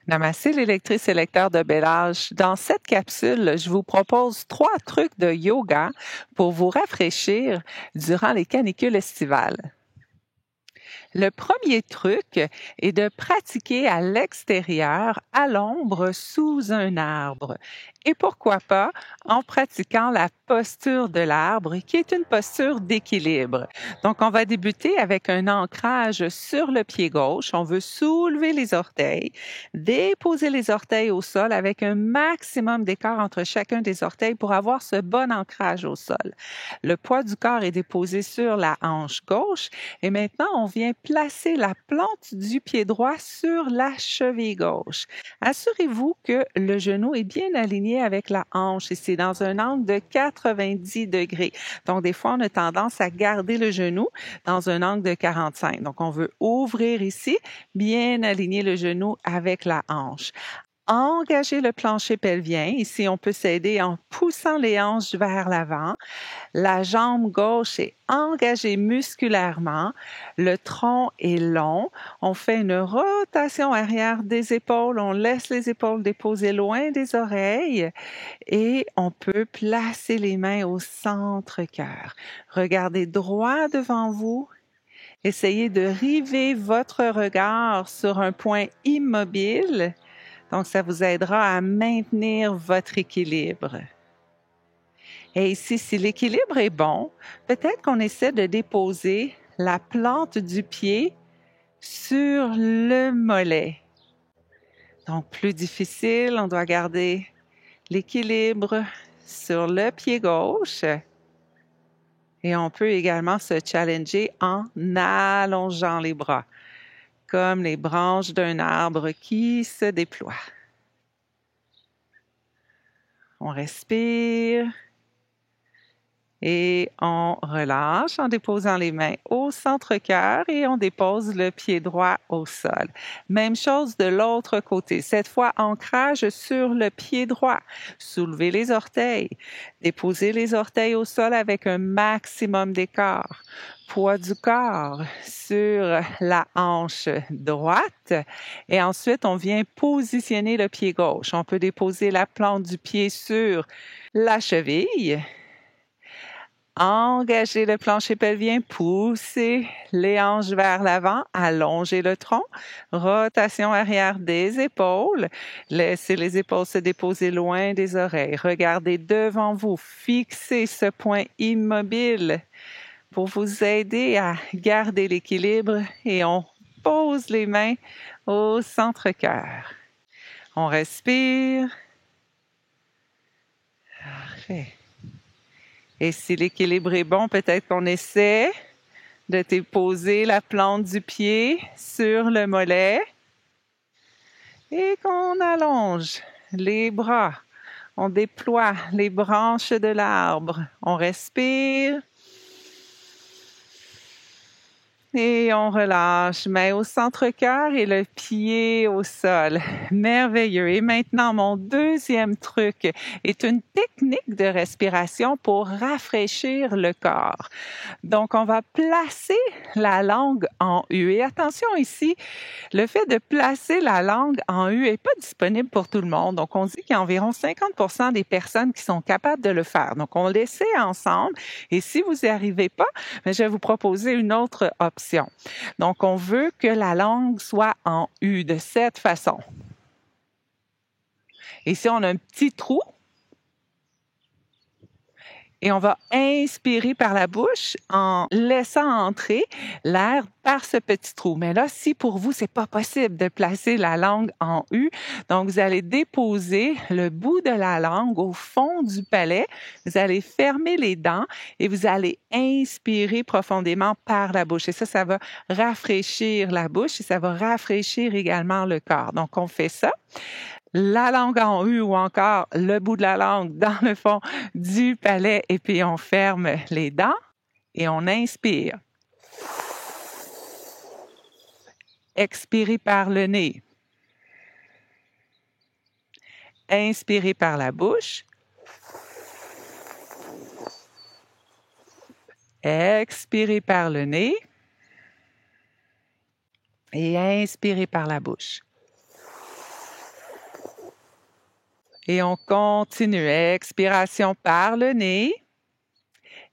Namaste, les lectrices et lecteurs de bel âge. Dans cette capsule, je vous propose 3 trucs de yoga pour vous rafraîchir durant les canicules estivales. Le premier truc est de pratiquer à l'extérieur, à l'ombre, sous un arbre. Et pourquoi pas en pratiquant la posture de l'arbre, qui est une posture d'équilibre. Donc, on va débuter avec un ancrage sur le pied gauche. On veut soulever les orteils, déposer les orteils au sol avec un maximum d'écart entre chacun des orteils pour avoir ce bon ancrage au sol. Le poids du corps est déposé sur la hanche gauche et maintenant, on vient placer la plante du pied droit sur la cheville gauche. Assurez-vous que le genou est bien aligné avec la hanche et c'est dans un angle de 90 degrés. Donc, des fois, on a tendance à garder le genou dans un angle de 45. Donc, on veut ouvrir ici, bien aligner le genou avec la hanche. Engager le plancher pelvien. Ici, on peut s'aider en poussant les hanches vers l'avant. La jambe gauche est engagée musculairement. Le tronc est long. On fait une rotation arrière des épaules. On laisse les épaules déposées loin des oreilles et on peut placer les mains au centre-cœur. Regardez droit devant vous. Essayez de river votre regard sur un point immobile. Donc, ça vous aidera à maintenir votre équilibre. Et ici, si l'équilibre est bon, peut-être qu'on essaie de déposer la plante du pied sur le mollet. Donc, plus difficile, on doit garder l'équilibre sur le pied gauche. Et on peut également se challenger en allongeant les bras, comme les branches d'un arbre qui se déploient. On respire. Et on relâche en déposant les mains au centre-cœur et on dépose le pied droit au sol. Même chose de l'autre côté. Cette fois, ancrage sur le pied droit. Soulevez les orteils. Déposez les orteils au sol avec un maximum d'écart. Poids du corps sur la hanche droite. Et ensuite, on vient positionner le pied gauche. On peut déposer la plante du pied sur la cheville. Engagez le plancher pelvien, poussez les hanches vers l'avant, allongez le tronc, rotation arrière des épaules, laissez les épaules se déposer loin des oreilles, regardez devant vous, fixez ce point immobile pour vous aider à garder l'équilibre et on pose les mains au centre-cœur. On respire. Parfait. Et si l'équilibre est bon, peut-être qu'on essaie de déposer la plante du pied sur le mollet et qu'on allonge les bras. On déploie les branches de l'arbre. On respire. Et on relâche, main au centre-cœur et le pied au sol. Merveilleux. Et maintenant, mon deuxième truc est une technique de respiration pour rafraîchir le corps. Donc, on va placer la langue en U. Et attention ici, le fait de placer la langue en U n'est pas disponible pour tout le monde. Donc, on dit qu'il y a environ 50% des personnes qui sont capables de le faire. Donc, on l'essaie ensemble. Et si vous n'y arrivez pas, je vais vous proposer une autre option. Donc, on veut que la langue soit en U de cette façon. Ici, on a un petit trou. Et on va inspirer par la bouche en laissant entrer l'air par ce petit trou. Mais là, si pour vous, c'est pas possible de placer la langue en U, donc vous allez déposer le bout de la langue au fond du palais. Vous allez fermer les dents et vous allez inspirer profondément par la bouche. Et ça va rafraîchir la bouche et ça va rafraîchir également le corps. Donc, on fait ça. La langue en U ou encore le bout de la langue dans le fond du palais et puis on ferme les dents et on inspire. Expirez par le nez. Inspirez par la bouche. Expirez par le nez. Et inspirez par la bouche. Et on continue. Expiration par le nez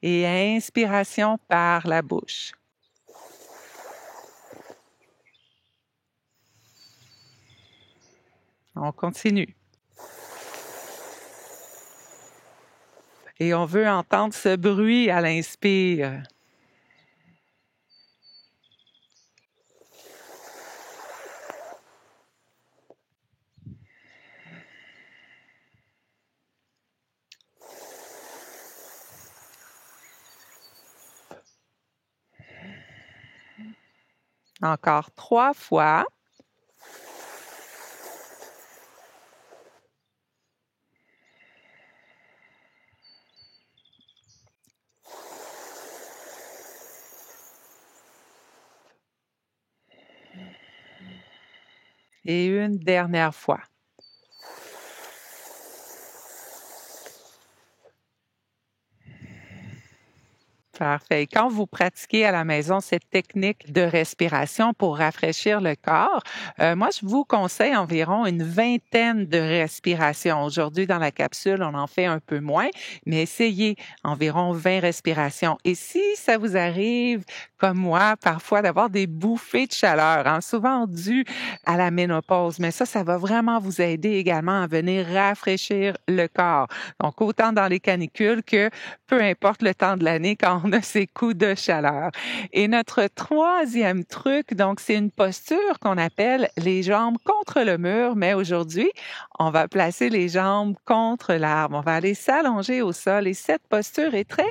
et inspiration par la bouche. On continue. Et on veut entendre ce bruit à l'inspire. Encore 3 fois. Et une dernière fois. Parfait. Quand vous pratiquez à la maison cette technique de respiration pour rafraîchir le corps, moi, je vous conseille environ une vingtaine de respirations. Aujourd'hui, dans la capsule, on en fait un peu moins, mais essayez environ 20 respirations. Et si ça vous arrive, comme moi, parfois d'avoir des bouffées de chaleur, hein, souvent dues à la ménopause, mais ça va vraiment vous aider également à venir rafraîchir le corps. Donc, autant dans les canicules que peu importe le temps de l'année quand on a ces coups de chaleur. Et notre troisième truc, donc, c'est une posture qu'on appelle les jambes contre le mur, mais aujourd'hui, on va placer les jambes contre l'arbre. On va aller s'allonger au sol et cette posture est très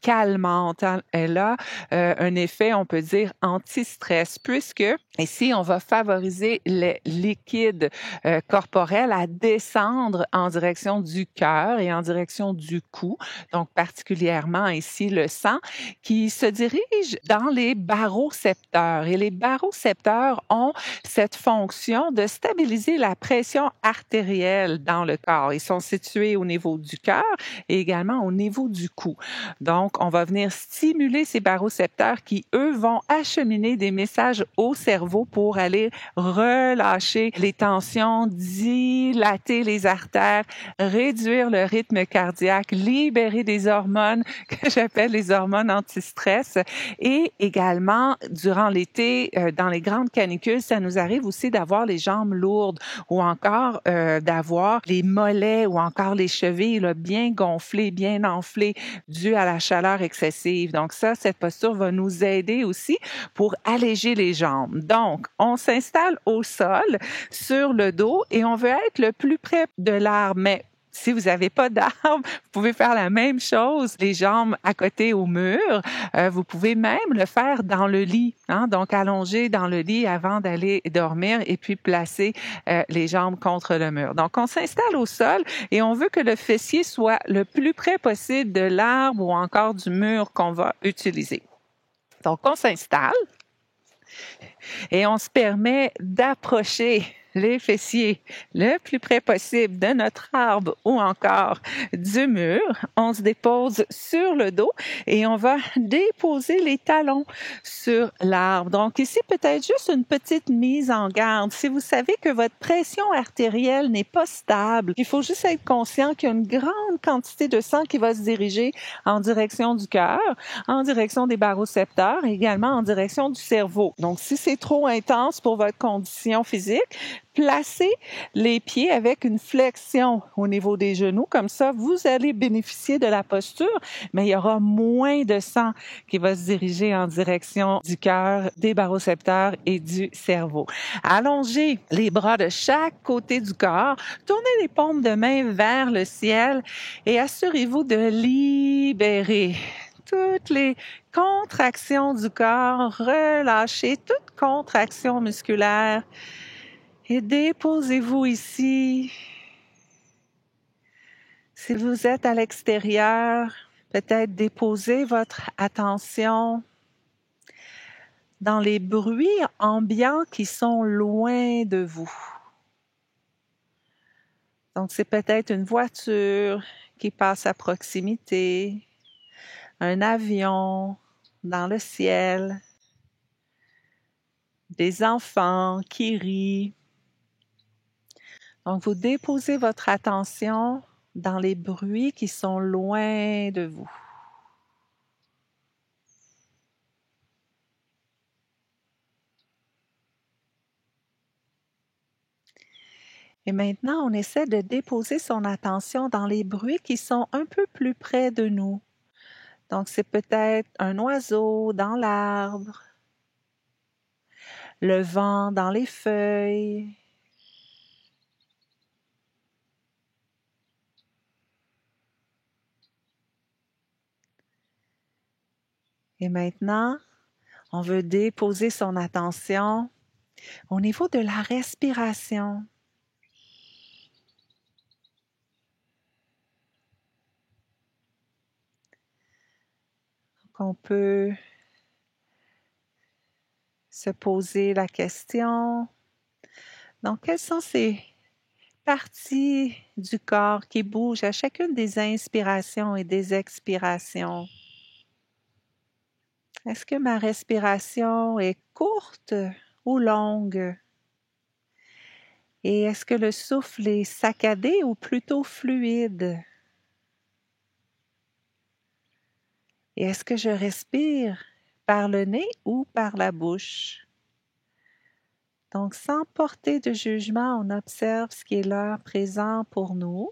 calmante. Elle a un effet, on peut dire, anti-stress, puisque ici, on va favoriser les liquides corporels à descendre en direction du cœur et en direction du cou. Donc, particulièrement ici, le sang qui se dirige dans les barocepteurs. Et les barocepteurs ont cette fonction de stabiliser la pression artérielle dans le corps. Ils sont situés au niveau du cœur et également au niveau du cou. Donc, on va venir stimuler ces barocepteurs qui, eux, vont acheminer des messages au cerveau pour aller relâcher les tensions, dilater les artères, réduire le rythme cardiaque, libérer des hormones que j'appelle les hormones anti-stress. Et également, durant l'été, dans les grandes canicules, ça nous arrive aussi d'avoir les jambes lourdes ou encore d'avoir les mollets ou encore les chevilles là, bien gonflées, bien enflées dû à la chaleur excessive. Donc ça, cette posture va nous aider aussi pour alléger les jambes. Donc, on s'installe au sol sur le dos et on veut être le plus près de l'arbre. Mais si vous n'avez pas d'arbre, vous pouvez faire la même chose, les jambes à côté au mur. Vous pouvez même le faire dans le lit, hein? Donc allongé dans le lit avant d'aller dormir et puis placer les jambes contre le mur. Donc on s'installe au sol et on veut que le fessier soit le plus près possible de l'arbre ou encore du mur qu'on va utiliser. Donc on s'installe et on se permet d'approcher les fessiers le plus près possible de notre arbre ou encore du mur. On se dépose sur le dos et on va déposer les talons sur l'arbre. Donc ici, peut-être juste une petite mise en garde. Si vous savez que votre pression artérielle n'est pas stable, il faut juste être conscient qu'il y a une grande quantité de sang qui va se diriger en direction du cœur, en direction des barocepteurs et également en direction du cerveau. Donc si c'est trop intense pour votre condition physique, placez les pieds avec une flexion au niveau des genoux. Comme ça, vous allez bénéficier de la posture, mais il y aura moins de sang qui va se diriger en direction du cœur, des barocepteurs et du cerveau. Allongez les bras de chaque côté du corps. Tournez les paumes de main vers le ciel et assurez-vous de libérer toutes les contractions du corps. Relâchez toute contraction musculaire. Et déposez-vous ici. Si vous êtes à l'extérieur, peut-être déposez votre attention dans les bruits ambiants qui sont loin de vous. Donc, c'est peut-être une voiture qui passe à proximité, un avion dans le ciel, des enfants qui rient, Donc, vous déposez votre attention dans les bruits qui sont loin de vous. Et maintenant, on essaie de déposer son attention dans les bruits qui sont un peu plus près de nous. Donc, c'est peut-être un oiseau dans l'arbre, le vent dans les feuilles. Et maintenant, on veut déposer son attention au niveau de la respiration. Donc, on peut se poser la question, donc quelles sont ces parties du corps qui bougent à chacune des inspirations et des expirations? Est-ce que ma respiration est courte ou longue? Et est-ce que le souffle est saccadé ou plutôt fluide? Et est-ce que je respire par le nez ou par la bouche? Donc, sans porter de jugement, on observe ce qui est là, présent pour nous.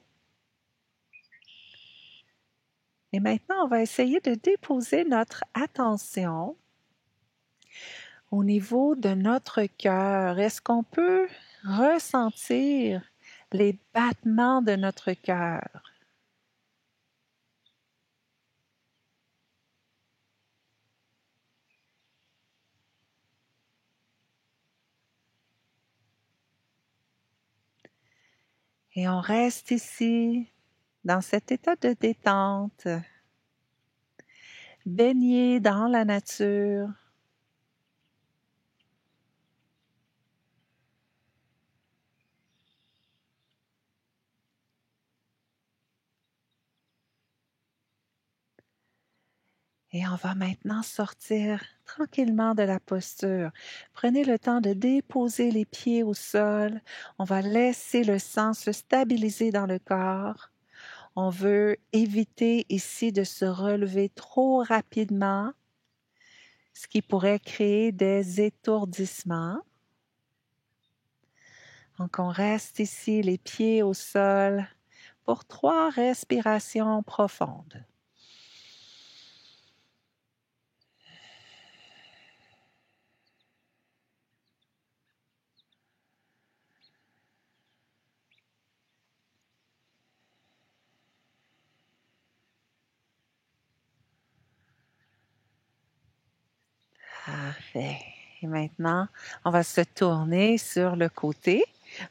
Et maintenant, on va essayer de déposer notre attention au niveau de notre cœur. Est-ce qu'on peut ressentir les battements de notre cœur? Et on reste ici, dans cet état de détente, baigné dans la nature. Et on va maintenant sortir tranquillement de la posture. Prenez le temps de déposer les pieds au sol. On va laisser le sang se stabiliser dans le corps. On veut éviter ici de se relever trop rapidement, ce qui pourrait créer des étourdissements. Donc, on reste ici, les pieds au sol, pour 3 respirations profondes. Parfait. Et maintenant, on va se tourner sur le côté.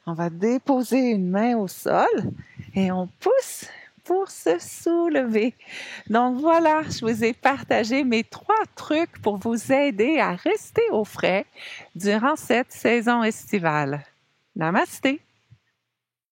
On va déposer une main au sol et on pousse pour se soulever. Donc voilà, je vous ai partagé mes 3 trucs pour vous aider à rester au frais durant cette saison estivale. Namasté!